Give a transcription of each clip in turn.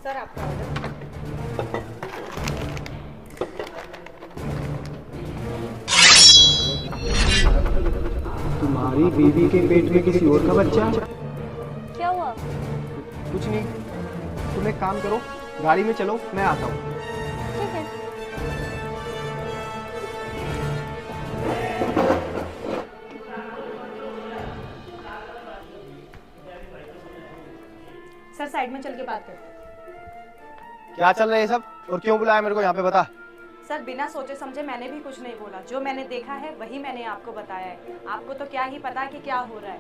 Sir आपका order. तुम्हारी बीवी के पेट में किसी और का बच्चा? क्या हुआ? कुछ नहीं, तुम एक काम करो, गाड़ी में चलो, मैं आता हूँ। ठीक है। सर साइड में चल के बात कर। क्या चल रहा है ये सब और क्यों बुलाया मेरे को यहाँ पे, बता। सर बिना सोचे समझे मैंने भी कुछ नहीं बोला, जो मैंने देखा है वही मैंने आपको बताया है। आपको तो क्या ही पता कि क्या हो रहा है।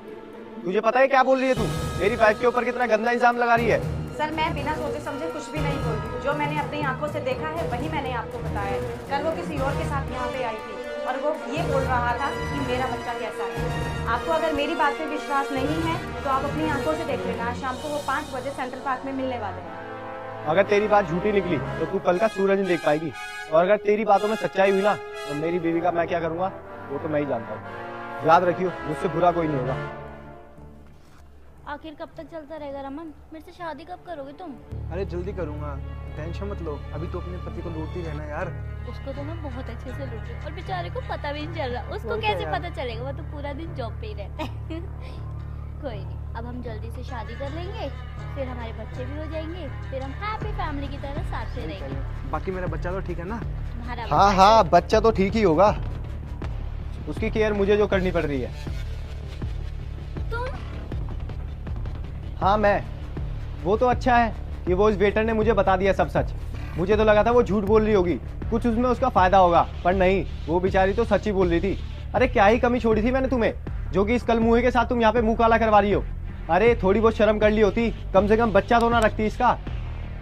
तुझे पता है क्या बोल रही है तू? मेरी वाइफ के ऊपर कितना गंदा इल्जाम लगा रही है। सर मैं बिना सोचे समझे कुछ भी नहीं बोल रही, जो मैंने अपनी आंखों से देखा है वही मैंने आपको बताया है। कल वो किसी और के साथ यहाँ पे आई थी और वो ये बोल रहा था कि मेरा बच्चा कैसा है। आपको अगर मेरी बात पे विश्वास नहीं है तो आप अपनी आंखों से देख लेना। आज शाम को वो 5 बजे सेंट्रल पार्क में मिलने वाले हैं। अगर तेरी बात झूठी निकली तो तू कल का सूरज नहीं देख पाएगी, और अगर तेरी बातों में सच्चाई हुई ना तो मेरी बीवी का मैं क्या करूंगा वो तो मैं ही जानता हूँ। याद रखियो, मुझसे बुरा कोई नहीं होगा। आखिर कब तक चलता रहेगा रमन? मेरे से शादी कब करोगे तुम? अरे जल्दी करूंगा, टेंशन मत लो। अभी तो अपने पति को लूटती रहना यार। उसको तो मैं बहुत अच्छे से लूट रही हूँ और बेचारे को पता भी नहीं चल रहा। उसको और क्या कैसे यार? पता चलेगा? वो तो पूरा दिन जॉब पे ही रहता है। कोई नहीं, अब हम जल्दी से शादी कर लेंगे, फिर हमारे बच्चे भी हो जाएंगे, फिर हम हैप्पी फैमिली की तरह साथ में रहेंगे। बाकी मेरा बच्चा तो ठीक है ना? तुम्हारा हाँ बच्चा हाँ, बच्चा तो ठीक ही होगा, उसकी केयर मुझे जो करनी पड़ रही है। तुम? हाँ मैं। वो तो अच्छा है कि वो इस वेटर ने मुझे बता दिया सब सच। मुझे तो लगा था वो झूठ बोल रही होगी, कुछ उसमें उसका फायदा होगा, पर नहीं, वो बेचारी तो सच ही बोल रही थी। अरे क्या ही कमी छोड़ी थी मैंने तुम्हें, जो कि इस कलमुहे के साथ तुम यहाँ पे मुंह काला करवा रही हो। अरे थोड़ी बहुत शर्म कर ली होती, कम से कम बच्चा तो ना रखती इसका।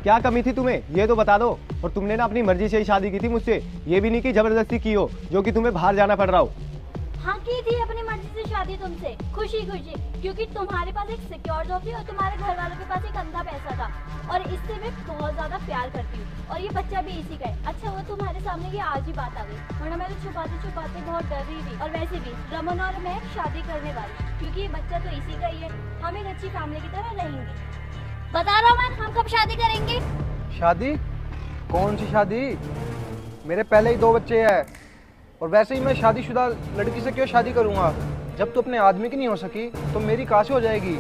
क्या कमी थी तुम्हें ये तो बता दो। और तुमने ना अपनी मर्जी से ही शादी की थी मुझसे, ये भी नहीं कि जबरदस्ती की हो, जो कि तुम्हें बाहर जाना पड़ रहा हो। हाँ की थी अपनी मर्जी से शादी तुमसे, खुशी खुशी, क्योंकि तुम्हारे पास एक सिक्योर जॉब थी और तुम्हारे घर वालों के पास एक अंधा पैसा था, और इससे मैं बहुत ज्यादा प्यार करती हूँ, और ये बच्चा भी इसी का है। अच्छा वो तुम्हारे सामने ये आज ही बात आ गई, वरना मैं तो छुपाते छुपाते बहुत डर रही थी। और वैसे भी रमन और मैं शादी करने वाली, क्योंकि ये बच्चा तो इसी का ही है। हम एक अच्छी फैमिली की तरह रहेंगे। बता रमन, हम कब शादी करेंगे? शादी? कौन सी शादी? मेरे पहले ही 2 बच्चे हैं, और वैसे ही मैं शादीशुदा लड़की से क्यों शादी करूंगा? जब तू अपने आदमी की नहीं हो सकी तो मेरी कहाँ से हो जाएगी?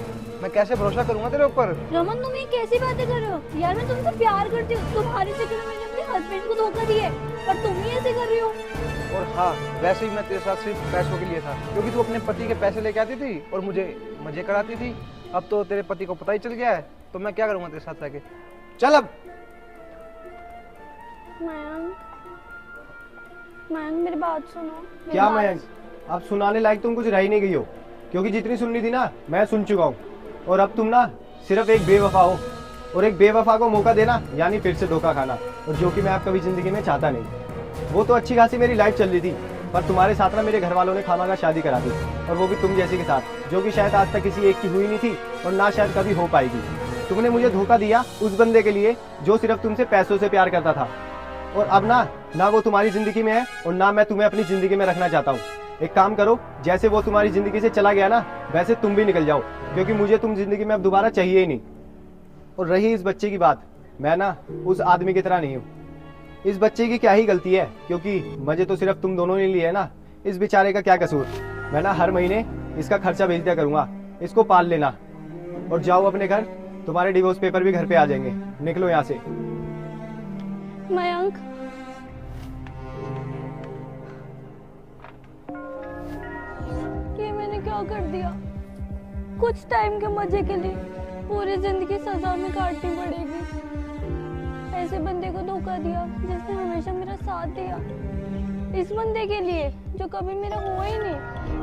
मैं कैसे भरोसा करूंगा तेरे ऊपर? रमन तुम ये कैसी बातें कर रहे हो यार? मैं तुमसे प्यार करती हूँ, तुम्हारे चक्कर में मैंने अपने हस्बैंड को धोखा दिया है, पर तुम ही ऐसे कर रही हो। और हाँ, वैसे ही मैं तेरे साथ सिर्फ पैसों के लिए था, क्योंकि तू अपने पति के पैसे लेके आती थी और मुझे मजे कराती थी। अब तो तेरे पति को पता ही चल गया है, तो मैं क्या करूंगा तेरे साथ रह के? चल अब। मयंक मेरी बात सुनो। क्या मयंक? अब सुनाने लायक तुम कुछ रह ही नहीं गई हो, क्योंकि जितनी सुननी थी ना मैं सुन चुका हूँ। और अब तुम ना सिर्फ एक बेवफा हो, और एक बेवफा को मौका देना यानी फिर से धोखा खाना, और जो कि मैं आप कभी जिंदगी में चाहता नहीं। वो तो अच्छी खासी मेरी लाइफ चल रही थी, पर तुम्हारे साथ ना मेरे घर वालों ने खामखा शादी करा दी, और वो भी तुम जैसी के साथ, जो कि शायद आज तक किसी एक की हुई नहीं थी और ना शायद कभी हो पाएगी। तुमने मुझे धोखा दिया उस बंदे के लिए जो सिर्फ तुमसे पैसों से प्यार करता था, और अब ना वो तुम्हारी जिंदगी में है और ना मैं तुम्हें अपनी जिंदगी में रखना चाहता हूँ। एक काम करो, जैसे वो तुम्हारी जिंदगी से चला गया ना, वैसे तुम भी निकल जाओ, क्योंकि मुझे तुम जिंदगी में अब दोबारा चाहिए ही नहीं। और रही इस बच्चे की बात, मैं ना उस आदमी की तरह नहीं हूँ। इस बच्चे की क्या ही गलती है, क्योंकि मजे तो सिर्फ तुम दोनों ने लिए है ना। इस बेचारे का क्या कसूर? मैं ना हर महीने इसका खर्चा भेज दिया करूंगा, इसको पाल लेना। और जाओ अपने घर, तुम्हारे डिवोर्स पेपर भी घर पे आ जाएंगे। निकलो यहाँ से। मयंक, ये मैंने क्या कर दिया? कुछ टाइम के मजे के लिए पूरी जिंदगी सजा में काटनी पड़ेगी। ऐसे बंदे को धोखा दिया जिसने हमेशा मेरा साथ दिया, इस बंदे के लिए जो कभी मेरा हुआ ही नहीं।